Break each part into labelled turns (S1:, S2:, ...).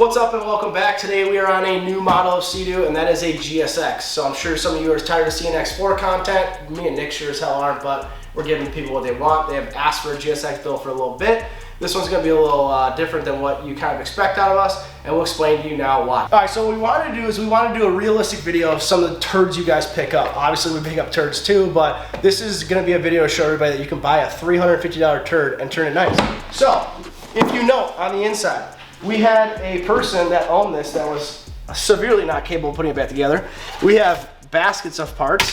S1: What's up and welcome back. Today we are on a new model of Seadoo, and that is a GSX. So I'm sure some of you are tired of seeing X4 content. Me and Nick sure as hell aren't, but we're giving people what they want. They have asked for a GSX build for a little bit. This one's going to be a little different than what you kind of expect out of us, and we'll explain to you now why. All right, so what we wanted to do is we wanted to do a realistic video of some of the turds you guys pick up. Obviously, we pick up turds too, but this is going to be a video to show everybody that you can buy a $350 turd and turn it nice. So, if you note on the inside, we had a person that owned this that was severely not capable of putting it back together. We have baskets of parts,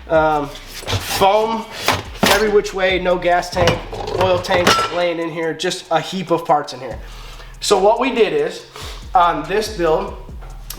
S1: foam every which way, no gas tank, oil tank laying in here, just a heap of parts in here. So what we did is, on this build,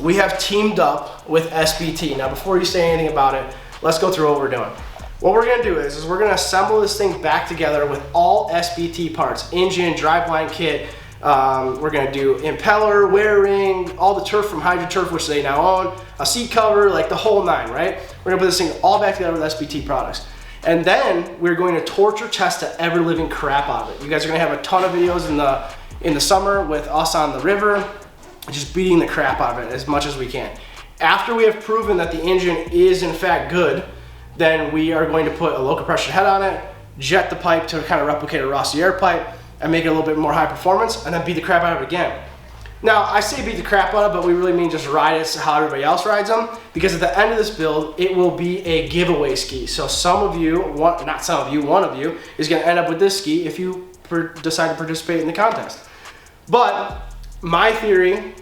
S1: we have teamed up with SBT. Now before you say anything about it, let's go through what we're doing. What we're gonna do is we're gonna assemble this thing back together with all SBT parts, engine, driveline kit. We're gonna do impeller, wear ring, all the turf from Hydro Turf, which they now own, a seat cover, like the whole nine, right? We're gonna put this thing all back together with SBT products. And then we're going to torture test the ever living crap out of it. You guys are gonna have a ton of videos in the summer with us on the river, just beating the crap out of it as much as we can. After we have proven that the engine is in fact good, then we are going to put a low compression head on it, jet the pipe to kind of replicate a Rossi air pipe, and make it a little bit more high performance, and then beat the crap out of it again. Now, I say beat the crap out of it, but we really mean just ride it how everybody else rides them, because at the end of this build, it will be a giveaway ski. So some of you, one of you, is gonna end up with this ski if you decide to participate in the contest. But my theory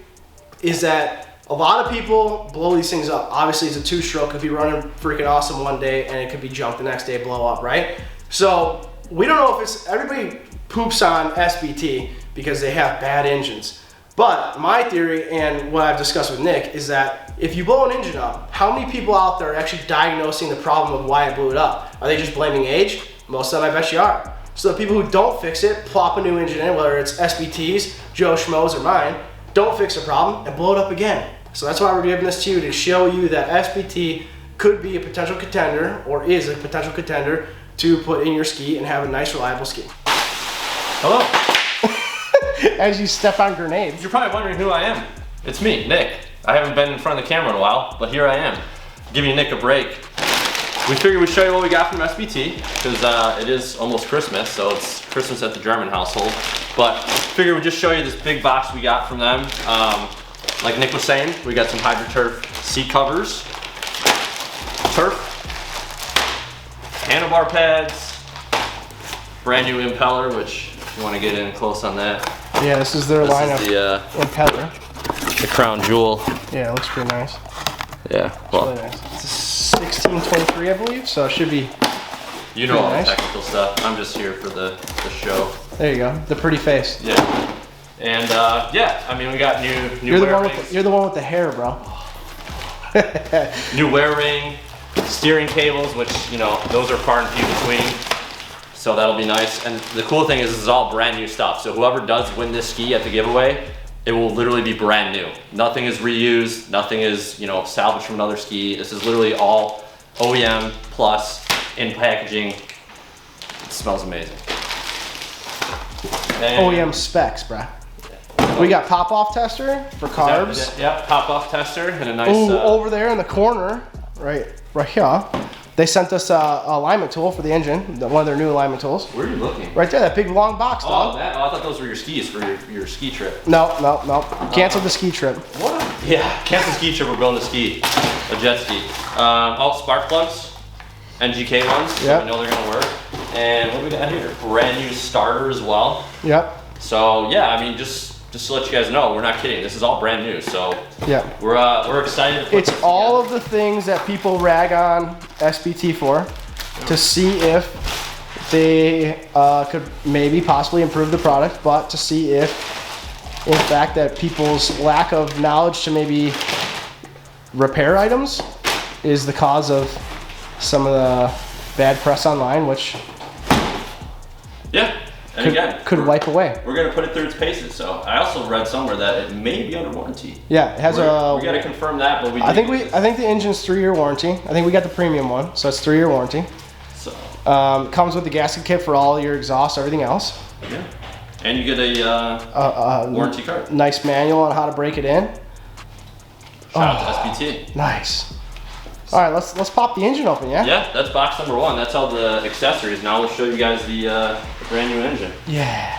S1: is that a lot of people blow these things up. Obviously, it's a two-stroke, could be running freaking awesome one day, and it could be junk the next day, blow up, right? So we don't know if it's, everybody poops on SBT because they have bad engines. But my theory, and what I've discussed with Nick, is that if you blow an engine up, how many people out there are actually diagnosing the problem of why it blew it up? Are they just blaming age? Most of them, I bet you are. So the people who don't fix it, plop a new engine in, whether it's SBT's, Joe Schmo's, or mine, don't fix the problem and blow it up again. So that's why we're giving this to you, to show you that SBT could be a potential contender, or is a potential contender, to put in your ski and have a nice, reliable ski.
S2: Hello.
S1: As you step on grenades.
S2: You're probably wondering who I am. It's me, Nick. I haven't been in front of the camera in a while, but here I am, giving Nick a break. We figured we'd show you what we got from SBT, because it is almost Christmas, so it's Christmas at the German household. But figured we'd just show you this big box we got from them. Like Nick was saying, we got some Hydro Turf seat covers, turf, handlebar pads, brand new impeller, which if you want to get in close on that.
S1: Yeah, this is their line of impeller.
S2: The crown jewel.
S1: Yeah, it looks pretty nice.
S2: Yeah, well.
S1: Really nice. It's a 1623, I believe, so it should be.
S2: You know all the technical stuff. I'm just here for the show.
S1: There you go, the pretty face.
S2: Yeah. And yeah, I mean, we got new
S1: you're
S2: wear rings.
S1: You're the one with the hair, bro.
S2: New wear ring, steering cables, which, you know, those are far and few between. So that'll be nice. And the cool thing is this is all brand new stuff. So whoever does win this ski at the giveaway, it will literally be brand new. Nothing is reused, nothing is, you know, salvaged from another ski. This is literally all OEM plus in packaging. It smells amazing. And
S1: OEM specs, bruh. We got pop-off tester for carbs.
S2: Yeah, pop-off tester and a nice.
S1: Ooh, over there in the corner, right here. They sent us a alignment tool for the engine, one of their new alignment tools.
S2: Where are you looking?
S1: Right there, that big long box, dog.
S2: Oh, I thought those were your skis for your ski trip.
S1: No. Canceled the ski trip.
S2: What? Yeah, cancel ski trip. We're going to ski, a jet ski. All spark plugs, NGK ones. So
S1: yep.
S2: we know they're gonna work. And what do we got here? Brand new starter as well.
S1: Yep.
S2: So yeah, I mean, just to let you guys know, we're not kidding. This is all brand new. So yeah, we're excited to put
S1: it's all of the things that people rag on SBT for, to see if they could maybe possibly improve the product, but to see if, in fact, that people's lack of knowledge to maybe repair items is the cause of some of the bad press online, which
S2: yeah. And again,
S1: could wipe away.
S2: We're gonna put it through its paces. So I also read somewhere that it may be under warranty.
S1: Yeah, it has we
S2: gotta confirm that, but
S1: I think the engine's 3-year warranty. I think we got the premium one, so it's 3-year warranty.
S2: So
S1: comes with the gasket kit for all your exhaust, everything else.
S2: Yeah. And you get a warranty card.
S1: Nice manual on how to break it in.
S2: Shout out to SBT.
S1: Nice. All right, let's pop the engine open, yeah?
S2: Yeah, that's box number 1. That's all the accessories. Now we'll show you guys the brand new engine.
S1: Yeah.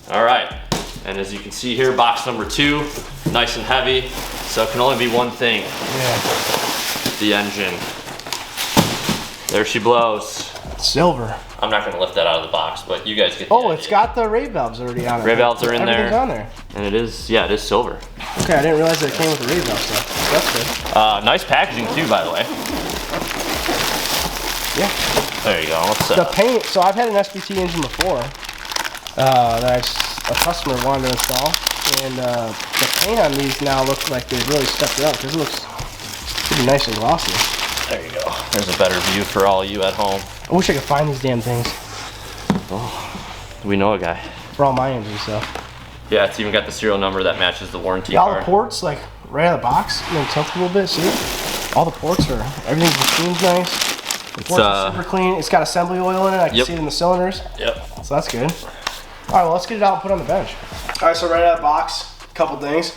S2: All right, and as you can see here, box number 2, nice and heavy. So it can only be one thing.
S1: Yeah.
S2: The engine. There she blows.
S1: Silver.
S2: I'm not gonna lift that out of the box, but you guys get the idea.
S1: It's got the ray valves already on it.
S2: Ray valves are in there.
S1: Everything's on there.
S2: And it is, yeah, it is silver.
S1: Okay, I didn't realize that it came with the ray valve stuff. That's good.
S2: Nice packaging too, by the way.
S1: Yeah.
S2: There you go. Let's
S1: The paint, so I've had an SBT engine before that a customer wanted to install. And the paint on these now looks like they've really stepped it up because it looks pretty nice and glossy.
S2: There you go. There's a better view for all you at home.
S1: I wish I could find these damn things.
S2: Oh, we know a guy.
S1: For all my engine stuff.
S2: Yeah, it's even got the serial number that matches the warranty
S1: All
S2: card.
S1: the ports, like right out of the box, and then tilt a little bit, see? All the ports are, everything's machined nice. The ports are super clean. It's got assembly oil in it. I can see it in the cylinders.
S2: Yep.
S1: So that's good. All right, well, let's get it out and put it on the bench. All right, so right out of the box, a couple things.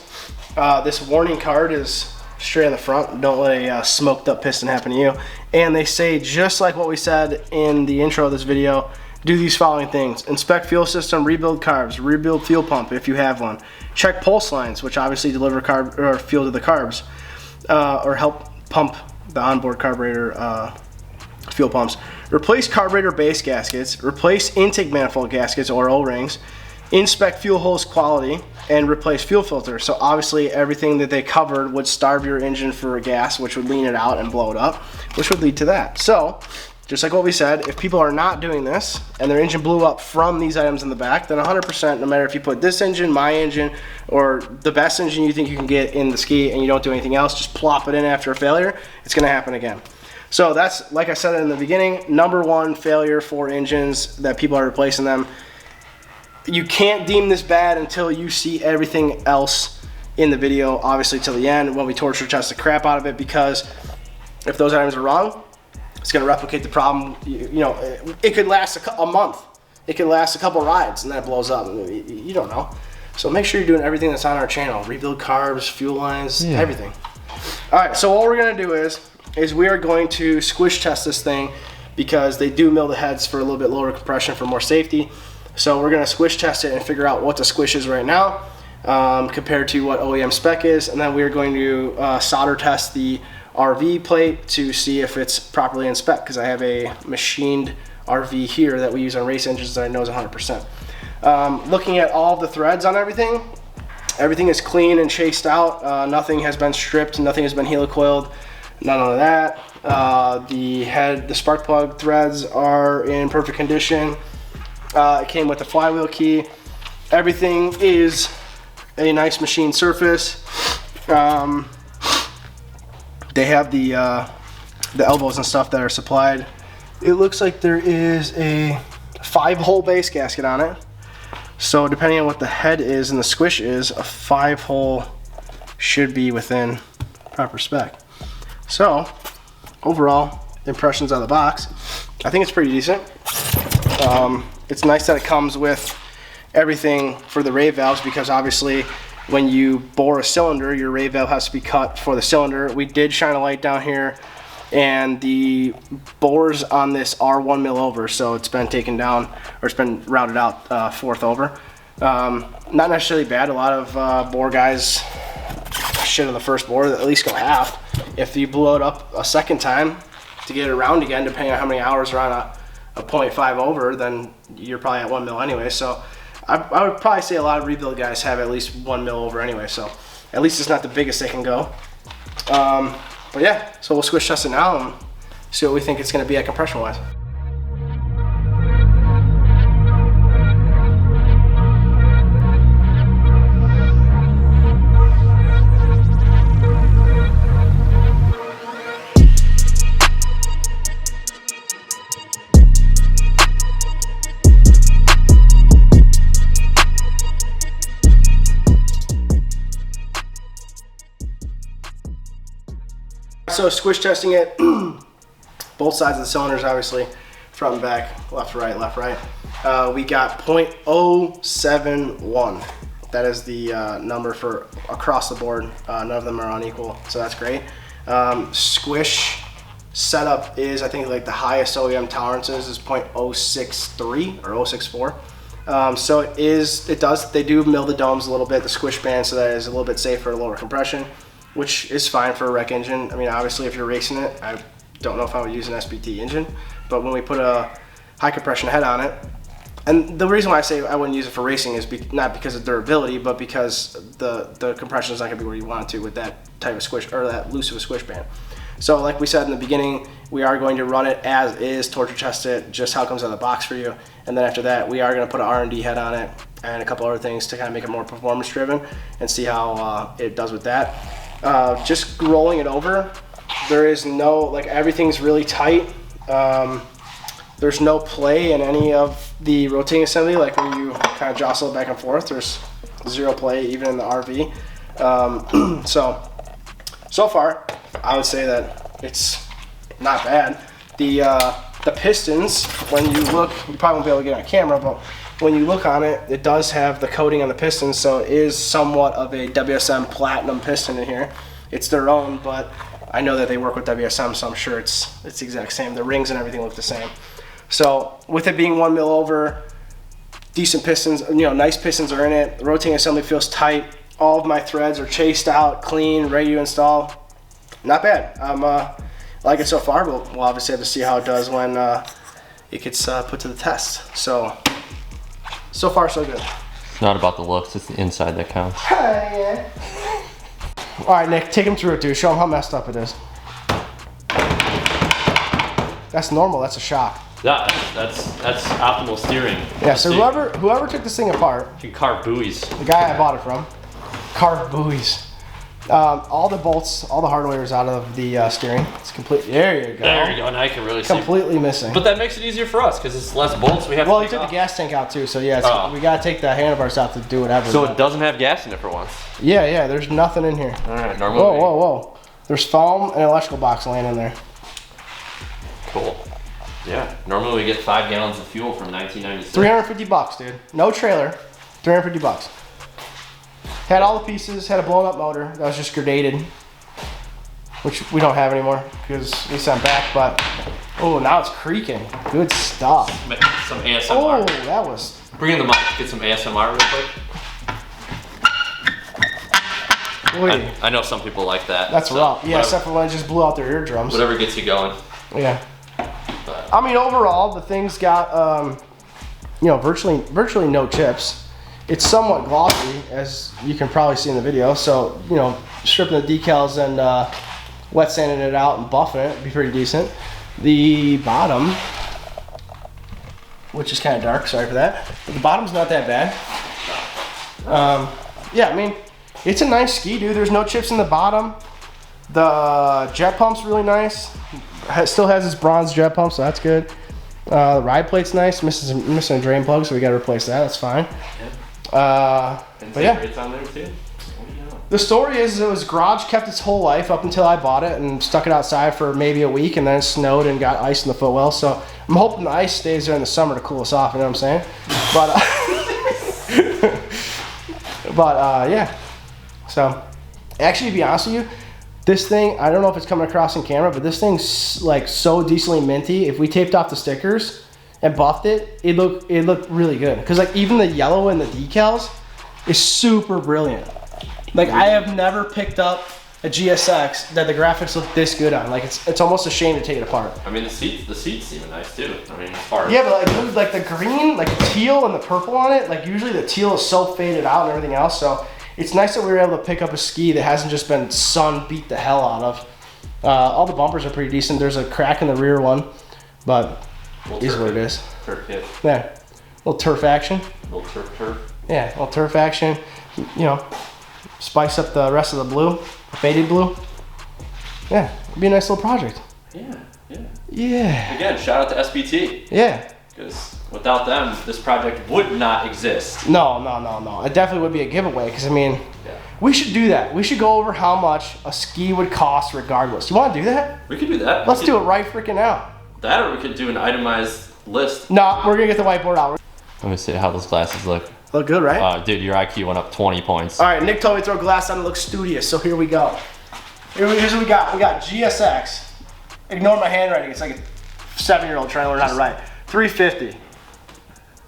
S1: This warning card is straight on the front. Don't let a smoked up piston happen to you. And they say, just like what we said in the intro of this video, do these following things. Inspect fuel system, rebuild carbs, rebuild fuel pump if you have one. Check pulse lines, which obviously deliver carb or fuel to the carbs, or help pump the onboard carburetor fuel pumps. Replace carburetor base gaskets, replace intake manifold gaskets or O-rings, inspect fuel hose quality, and replace fuel filter. So obviously everything that they covered would starve your engine for gas, which would lean it out and blow it up, which would lead to that. So just like what we said, if people are not doing this and their engine blew up from these items in the back, then 100%, no matter if you put this engine, my engine, or the best engine you think you can get in the ski and you don't do anything else, just plop it in after a failure, it's gonna happen again. So that's, like I said in the beginning, #1 failure for engines that people are replacing them. You can't deem this bad until you see everything else in the video, obviously till the end when we torture test the crap out of it, because if those items are wrong, it's going to replicate the problem. You know, it could last a month. It could last a couple rides and then it blows up. You don't know. So make sure you're doing everything that's on our channel. Rebuild carbs, fuel lines, everything. All right, so what we're going to do is we are going to squish test this thing because they do mill the heads for a little bit lower compression for more safety. So we're gonna squish test it and figure out what the squish is right now compared to what OEM spec is, and then we're going to solder test the RV plate to see if it's properly in spec, because I have a machined RV here that we use on race engines that I know is 100%. Looking at all of the threads on everything is clean and chased out. Nothing has been stripped, nothing has been helicoiled, none of that. The spark plug threads are in perfect condition. It came with the flywheel key. Everything is a nice machine surface. They have the elbows and stuff that are supplied. It looks like there is a 5-hole base gasket on it. So depending on what the head is and the squish is, a 5-hole should be within proper spec. So overall impressions out of the box, I think it's pretty decent. It's nice that it comes with everything for the ray valves, because obviously when you bore a cylinder, your ray valve has to be cut for the cylinder. We did shine a light down here, and the bores on this are 1 mil over, so it's been taken down, or it's been routed out 1/4 over. Not necessarily bad. A lot of bore guys shit on the first bore, at least go half. If you blow it up a second time to get it around again, depending on how many hours are on a 0.5 over, then you're probably at 1 mil anyway. So I would probably say a lot of rebuild guys have at least 1 mil over anyway, so at least it's not the biggest they can go. But yeah, so we'll squish test it now and see what we think it's going to be at compression wise. So squish testing it, both sides of the cylinders obviously. front and back, left, right, left, right. We got 0.071. That is the number for across the board. None of them are unequal, so that's great. Squish setup is, I think, like the highest OEM tolerances is 0.063 or 0.064. So they do mill the domes a little bit, the squish band, so that is a little bit safer, lower compression, which is fine for a rec engine. I mean, obviously, if you're racing it, I don't know if I would use an SBT engine, but when we put a high compression head on it, and the reason why I say I wouldn't use it for racing is not because of durability, but because the compression is not going to be where you want it to with that type of squish, or that loose of a squish band. So like we said in the beginning, we are going to run it as is, torture test it, just how it comes out of the box for you. And then after that, we are going to put an R&D head on it and a couple other things to kind of make it more performance driven and see how it does with that. Just rolling it over, there is no, like, everything's really tight. There's no play in any of the rotating assembly, like when you kind of jostle it back and forth, there's zero play even in the RV. So far, I would say that it's not bad. The pistons, when you look, you probably won't be able to get on camera, but when you look on it, it does have the coating on the pistons, so it is somewhat of a WSM Platinum piston in here. It's their own, but I know that they work with WSM, so I'm sure it's the exact same. The rings and everything look the same. So with it being 1 mil over, decent pistons, nice pistons are in it. The rotating assembly feels tight. All of my threads are chased out, clean, ready to install. Not bad. Like it so far, but we'll obviously have to see how it does when it gets put to the test. So far so good.
S2: It's not about the looks, it's the inside that counts.
S1: Yeah. All right, Nick, take him through it, dude. Show him how messed up it is. That's normal. That's a shock.
S2: Yeah, that's optimal steering.
S1: Yeah. So whoever took this thing apart,
S2: you can carve buoys.
S1: The guy I bought it from, carved buoys. All the bolts, all the hardware is out of the steering. It's complete. There you go.
S2: There you go. Now you can really see.
S1: Completely missing.
S2: But that makes it easier for us because it's less bolts. We have.
S1: Well, he took the gas tank out too, so yeah, we gotta take the handlebars out to do whatever.
S2: So it doesn't have gas in it for once.
S1: Yeah. There's nothing in here.
S2: All right. Normally.
S1: Whoa. There's foam and an electrical box laying in there.
S2: Cool. Yeah. Normally we get 5 gallons of fuel from 1996.
S1: $350, dude. No trailer. $350. Had all the pieces. Had a blown up motor that was just gradated, which we don't have anymore because we sent back. But now it's creaking. Good stuff.
S2: Some ASMR.
S1: Oh, that was.
S2: Bring in the mic. Get some ASMR real quick. I know some people like that.
S1: That's rough. Yeah, except for when it just blew out their eardrums.
S2: Whatever gets you going.
S1: Yeah. But. I mean, overall, the thing's got virtually no chips. It's somewhat glossy, as you can probably see in the video. So, stripping the decals and wet sanding it out and buffing it would be pretty decent. The bottom, which is kind of dark, sorry for that. But the bottom's not that bad. Yeah, I mean, it's a nice ski, dude. There's no chips in the bottom. The jet pump's really nice. It still has its bronze jet pump, so that's good. The ride plate's nice. Missing a drain plug, so we got to replace that. That's fine. But yeah.
S2: It's on there too.
S1: The story is it was garage kept its whole life up until I bought it and stuck it outside for maybe a week, and then it snowed and got ice in the footwell. So I'm hoping the ice stays there in the summer to cool us off. You know what I'm saying? But yeah. So actually, to be honest with you, this thing, I don't know if it's coming across in camera, but this thing's like so decently minty. If we taped off the stickers and buffed it, it looked really good. Cause like even the yellow in the decals is super brilliant. Like I have never picked up a GSX that the graphics look this good on. Like it's almost a shame to take it apart.
S2: I mean the seats even nice too. I mean as far as
S1: yeah, but like the green, like the teal and the purple on it, like usually the teal is so faded out and everything else. So it's nice that we were able to pick up a ski that hasn't just been sun beat the hell out of. All the bumpers are pretty decent. There's a crack in the rear one, but it is what it is.
S2: Turf hit.
S1: Yeah, little turf action.
S2: Little turf.
S1: Yeah, little turf action. Spice up the rest of the blue, faded blue. Yeah, it'd be a nice little project. Yeah.
S2: Again, shout out to SBT.
S1: Yeah.
S2: Because without them, this project would not exist.
S1: No. It definitely would be a giveaway because, I mean, we should do that. We should go over how much a ski would cost regardless. You want to do that?
S2: We could do that.
S1: Let's do it right freaking now.
S2: That, or we could do an itemized list.
S1: No, we're gonna get the whiteboard out.
S2: Let me see how those glasses look.
S1: Look good, right?
S2: Dude, your IQ went up 20 points.
S1: All right, Nick told me to throw glass on to look studious, so here we go. Here's what we got. We got GSX. Ignore my handwriting. It's like a 7-year-old trying to learn how to write. 350.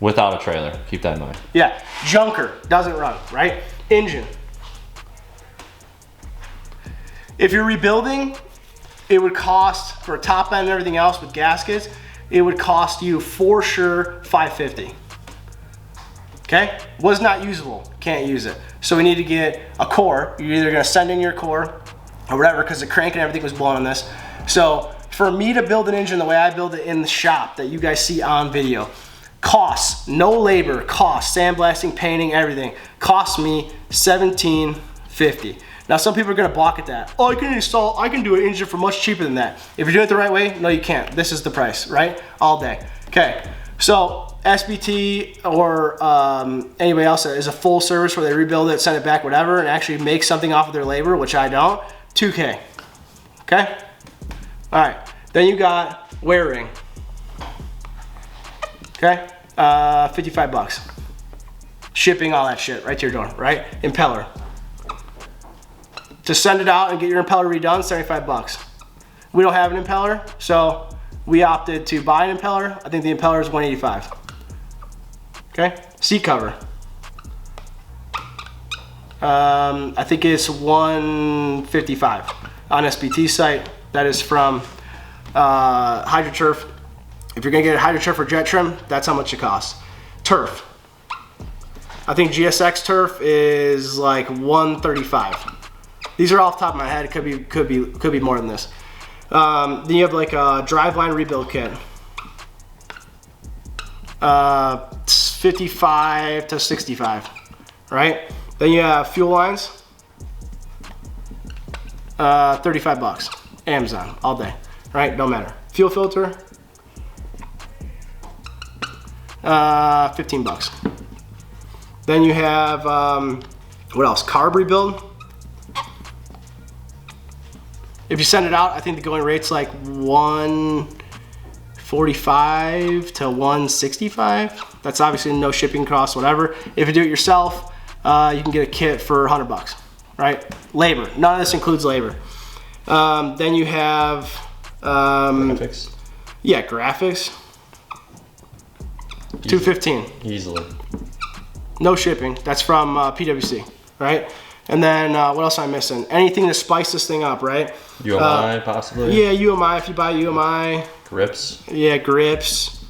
S2: Without a trailer. Keep that in mind.
S1: Yeah. Junker. Doesn't run, right? Engine. If you're rebuilding, it would cost, for a top end and everything else with gaskets, it would cost you for sure $550. Okay? Was not usable. Can't use it. So we need to get a core. You're either gonna send in your core or whatever, because the crank and everything was blown on this. So for me to build an engine the way I build it in the shop that you guys see on video, costs, no labor, costs, sandblasting, painting, everything, costs me $1750. Now some people are gonna balk at that. Oh, I can do an engine for much cheaper than that. If you're doing it the right way, no you can't. This is the price, right? All day. Okay, so SBT or anybody else that is a full service where they rebuild it, send it back, whatever, and actually make something off of their labor, which I don't, $2K, okay? All right, then you got wear ring, okay? 55 bucks. Shipping, all that shit, right to your door, right? Impeller. To send it out and get your impeller redone, 75 bucks. We don't have an impeller, so we opted to buy an impeller. I think the impeller is 185. Okay, seat cover. I think it's 155 on SBT site. That is from HydroTurf. If you're gonna get a HydroTurf or jet trim, that's how much it costs. Turf. I think GSX turf is like 135. These are off the top of my head. It could be more than this. Then you have like a driveline rebuild kit. 55 to 65, right? Then you have fuel lines. 35 bucks. Amazon, all day, right? Don't matter. Fuel filter. 15 bucks. Then you have, what else? Carb rebuild. If you send it out, I think the going rate's like 145 to 165. That's obviously no shipping costs, whatever. If you do it yourself, you can get a kit for 100 bucks, right? Labor, none of this includes labor. Then you have,
S2: graphics.
S1: Yeah, graphics. 215.
S2: Easily.
S1: No shipping, that's from PWC, right? And then what else am I missing? Anything to spice this thing up, right?
S2: UMI possibly?
S1: Yeah, UMI, if you buy UMI.
S2: Grips?
S1: Yeah, grips.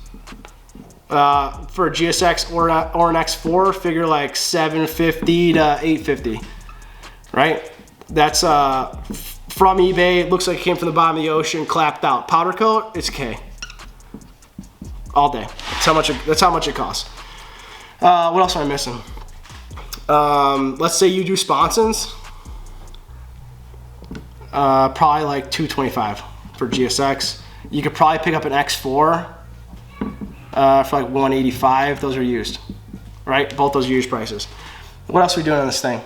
S1: For a GSX or an X4, figure like 750 to 850, right? That's from eBay. It looks like it came from the bottom of the ocean, clapped out. Powder coat, it's K. All day. That's how much it costs. What else am I missing? Let's say you do sponsons. Probably like $225 for GSX. You could probably pick up an X4 for like $185. Those are used, right? Both those are used prices. What else are we doing on this thing?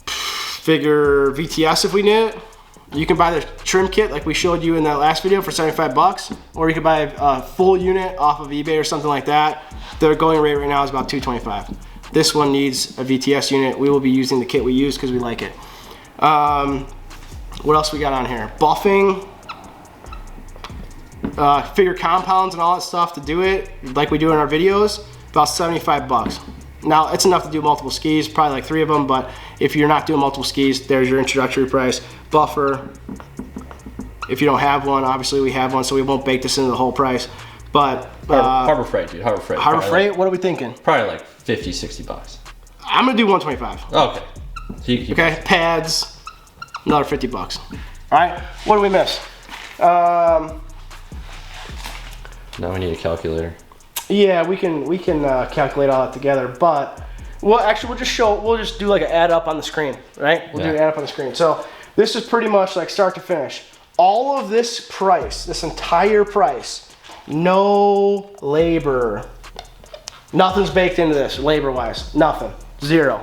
S1: Figure VTS if we need it. You can buy the trim kit like we showed you in that last video for 75 bucks, or you can buy a full unit off of eBay or something like that. Their going rate right now is about $225. This one needs a VTS unit. We will be using the kit we use because we like it. What else we got on here? Buffing, figure compounds and all that stuff to do it like we do in our videos, about 75 bucks. Now it's enough to do multiple skis, probably like 3 of them, but if you're not doing multiple skis, there's your introductory price. Buffer, if you don't have one, obviously we have one, so we won't bake this into the whole price. But
S2: Harbor Freight, dude, Harbor Freight.
S1: Harbor Freight, what are we thinking?
S2: Probably like 50, 60 bucks.
S1: I'm gonna do 125.
S2: Okay. So you
S1: okay, pads, another 50 bucks. All right, what do we miss? Now
S2: we need a calculator.
S1: Yeah, we can calculate all that together, but well, actually we'll just do like an add up on the screen, right? We'll do an add up on the screen. So this is pretty much like start to finish. All of this price, this entire price, no labor. Nothing's baked into this labor-wise, nothing, zero.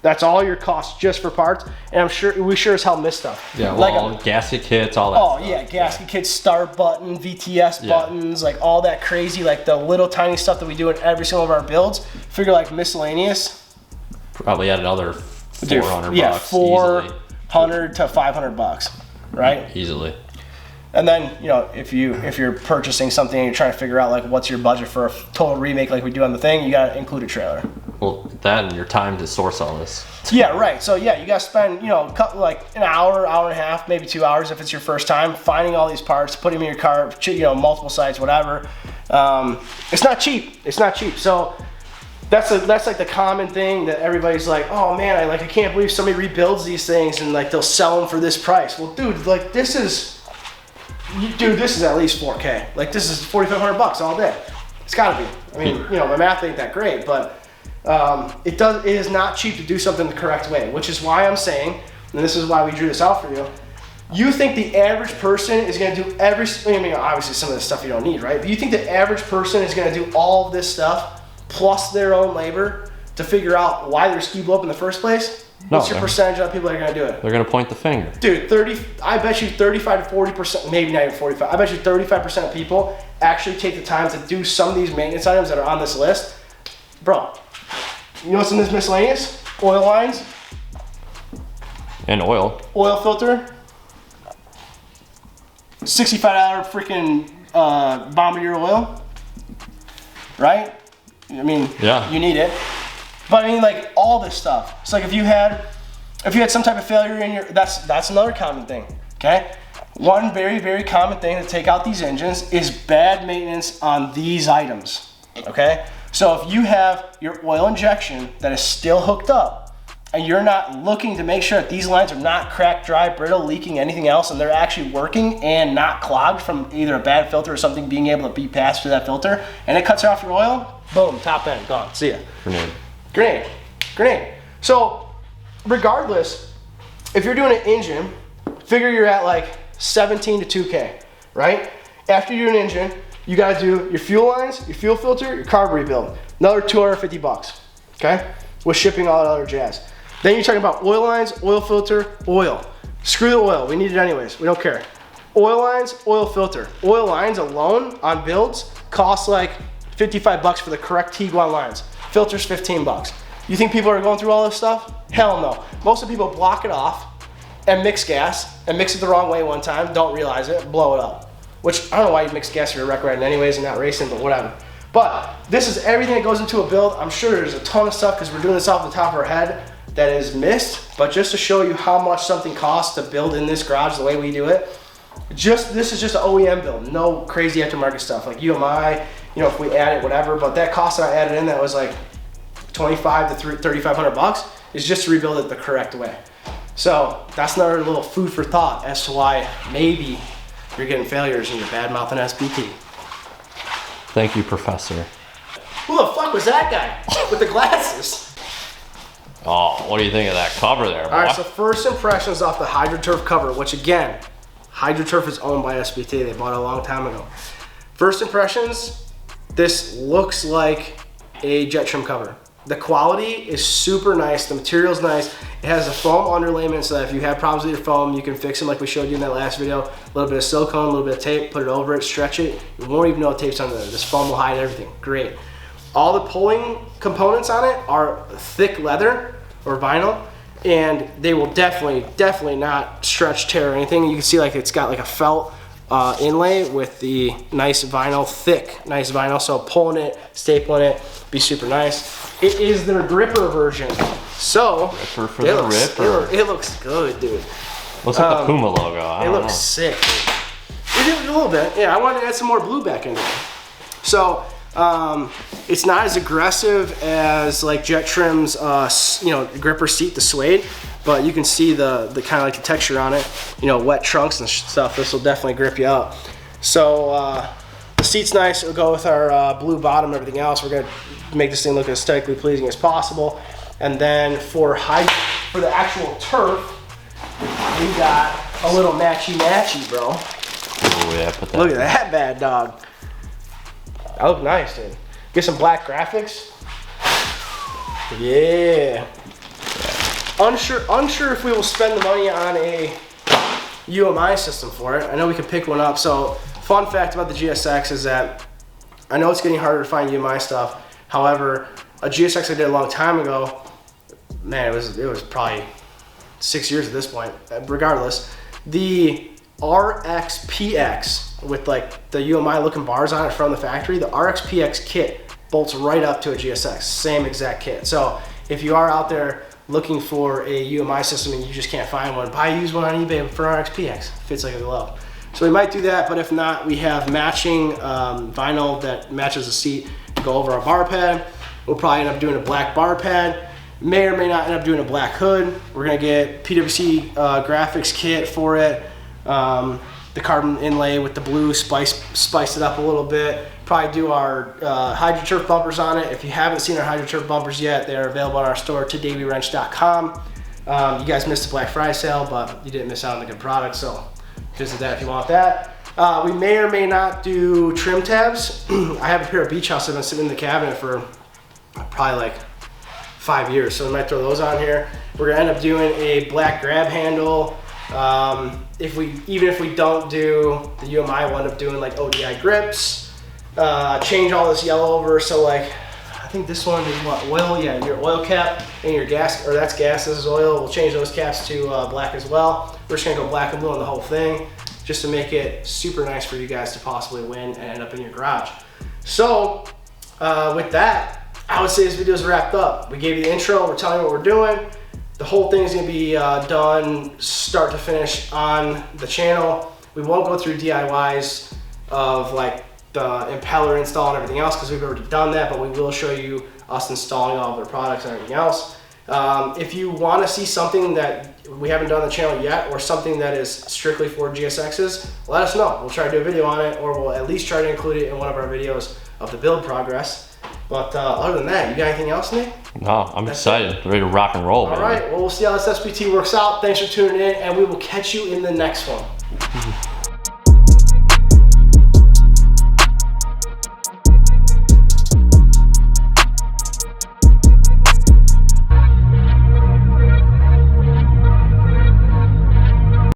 S1: That's all your costs just for parts, and I'm sure we sure as hell miss stuff.
S2: Yeah, well, gasket kits, all that.
S1: Oh stuff. Yeah, gasket kits, start button, VTS buttons, like all that crazy, like the little tiny stuff that we do in every single of our builds. Figure like miscellaneous.
S2: Probably at another $400.
S1: Yeah,
S2: bucks,
S1: $400 to $500, right?
S2: Easily.
S1: And then, you know, if you're purchasing something and you're trying to figure out like what's your budget for a total remake like we do on the thing, you gotta include a trailer.
S2: Well, that and your time to source all this.
S1: Yeah, right. So yeah, you gotta spend, you know, like an hour, hour and a half, maybe 2 hours if it's your first time, finding all these parts, putting them in your car, you know, multiple sites, whatever. It's not cheap. It's not cheap. So that's like the common thing that everybody's like, oh man, I can't believe somebody rebuilds these things and like they'll sell them for this price. Well, dude, like this is at least 4K. Like this is $4,500 all day. It's gotta be. I mean, you know, my math ain't that great, but it is not cheap to do something the correct way, which is why I'm saying, and this is why we drew this out for you. You think the average person is gonna do I mean, obviously some of this stuff you don't need, right? But you think the average person is gonna do all of this stuff plus their own labor to figure out why their ski blew up in the first place? What's your percentage of people that are gonna do it?
S2: They're gonna point the finger.
S1: Dude, I bet you 35 to 40%, maybe not even 45, I bet you 35% of people actually take the time to do some of these maintenance items that are on this list. Bro, you know what's in this miscellaneous? Oil lines.
S2: And oil.
S1: Oil filter. $65 freaking Bombardier oil. Right? I mean,
S2: yeah,
S1: you need it. But I mean, like all this stuff. It's like if you had some type of failure in your, that's another common thing. Okay, one very, very common thing to take out these engines is bad maintenance on these items. Okay, so if you have your oil injection that is still hooked up, and you're not looking to make sure that these lines are not cracked, dry, brittle, leaking, anything else, and they're actually working and not clogged from either a bad filter or something being able to be passed through that filter, and it cuts off your oil, boom, top end, gone, see ya. Grenade. So, regardless, if you're doing an engine, figure you're at like 17 to 2K, right? After you do an engine, you gotta do your fuel lines, your fuel filter, your carb rebuild. Another $250, okay? With shipping, all that other jazz. Then you're talking about oil lines, oil filter, oil. Screw the oil, we need it anyways, we don't care. Oil lines, oil filter. Oil lines alone on builds cost like $55 for the correct Tiguan lines. Filters $15. You think people are going through all this stuff? Hell no. Most of the people block it off and mix gas and mix it the wrong way one time, don't realize it, blow it up. Which I don't know why you mix gas if you're wreck riding anyways and not racing, but whatever. But this is everything that goes into a build. I'm sure there's a ton of stuff because we're doing this off the top of our head that is missed, but just to show you how much something costs to build in this garage the way we do it. This is just an OEM build, no crazy aftermarket stuff like UMI, you know, if we add it, whatever, but that cost that I added in that was like $2,500 to $3,500 is just to rebuild it the correct way. So that's another little food for thought as to why maybe you're getting failures and you're bad mouthing SBT.
S2: Thank you, Professor.
S1: Who the fuck was that guy with the glasses?
S2: Oh, what do you think of that cover there, boy?
S1: All right, so first impressions off the HydroTurf cover, which again, HydroTurf is owned by SBT. They bought it a long time ago. First impressions, this looks like a jet trim cover. The quality is super nice. The material's nice. It has a foam underlayment so that if you have problems with your foam, you can fix them like we showed you in that last video. A little bit of silicone, a little bit of tape, put it over it, stretch it. You won't even know it tape's under there. This foam will hide everything. Great. All the pulling components on it are thick leather or vinyl, and they will definitely not stretch, tear or anything. You can see like it's got like a felt inlay with the nice vinyl, thick, nice vinyl. So pulling it, stapling it, be super nice. It is their gripper version. So it looks good, dude.
S2: Looks like the Puma logo.
S1: It looks sick. Dude. A little bit. Yeah, I wanted to add some more blue back in there. So it's not as aggressive as like Jet Trim's gripper seat, the suede, but you can see the kind of like the texture on it. You know, wet trunks and stuff. This will definitely grip you out. So the seat's nice. It'll go with our blue bottom and everything else. We're gonna make this thing look as aesthetically pleasing as possible. And then for the actual turf, we got a little matchy, bro.
S2: Oh yeah, put that.
S1: Look at that bad dog. That look nice, dude. Get some black graphics. Yeah. Unsure if we will spend the money on a UMI system for it. I know we could pick one up. So fun fact about the GSX is that I know it's getting harder to find UMI stuff. However, a GSX I did a long time ago, man, it was probably 6 years at this point. Regardless, the RXPX with like the UMI looking bars on it from the factory, the RXPX kit bolts right up to a GSX, same exact kit. So if you are out there looking for a UMI system and you just can't find one, buy a used one on eBay for RXPX. Fits like a glove. So we might do that, but if not, we have matching vinyl that matches the seat to go over our bar pad. We'll probably end up doing a black bar pad. May or may not end up doing a black hood. We're gonna get PWC graphics kit for it. The carbon inlay with the blue, spice it up a little bit. Probably do our HydroTurf bumpers on it. If you haven't seen our HydroTurf bumpers yet, they're available on our store, todayWeWrench.com. You guys missed the Black Friday sale, but you didn't miss out on the good product, so visit that if you want that. We may or may not do trim tabs. I have a pair of Beach House that have been sitting in the cabinet for probably like 5 years, so we might throw those on here. We're gonna end up doing a black grab handle. Even if we don't do the UMI, we'll end up doing like ODI grips. Change all this yellow over, so like I think this one is what, oil? Yeah, your oil cap and your gas, or that's gas, this is oil. We'll change those caps to black as well. We're just gonna go black and blue on the whole thing, just to make it super nice for you guys to possibly win and end up in your garage. So with that, I would say this video is wrapped up. We gave you the intro, we're telling you what we're doing. The whole thing is gonna be done start to finish on the channel. We won't go through DIYs of like the impeller install and everything else because we've already done that, but we will show you us installing all of their products and everything else. If you wanna see something that we haven't done on the channel yet or something that is strictly for GSXs, let us know. We'll try to do a video on it, or we'll at least try to include it in one of our videos of the build progress. But other than that, you got anything else, Nick?
S2: No, I'm excited. Ready to rock and roll,
S1: All right, well, we'll see how this SPT works out. Thanks for tuning in, and we will catch you in the next one.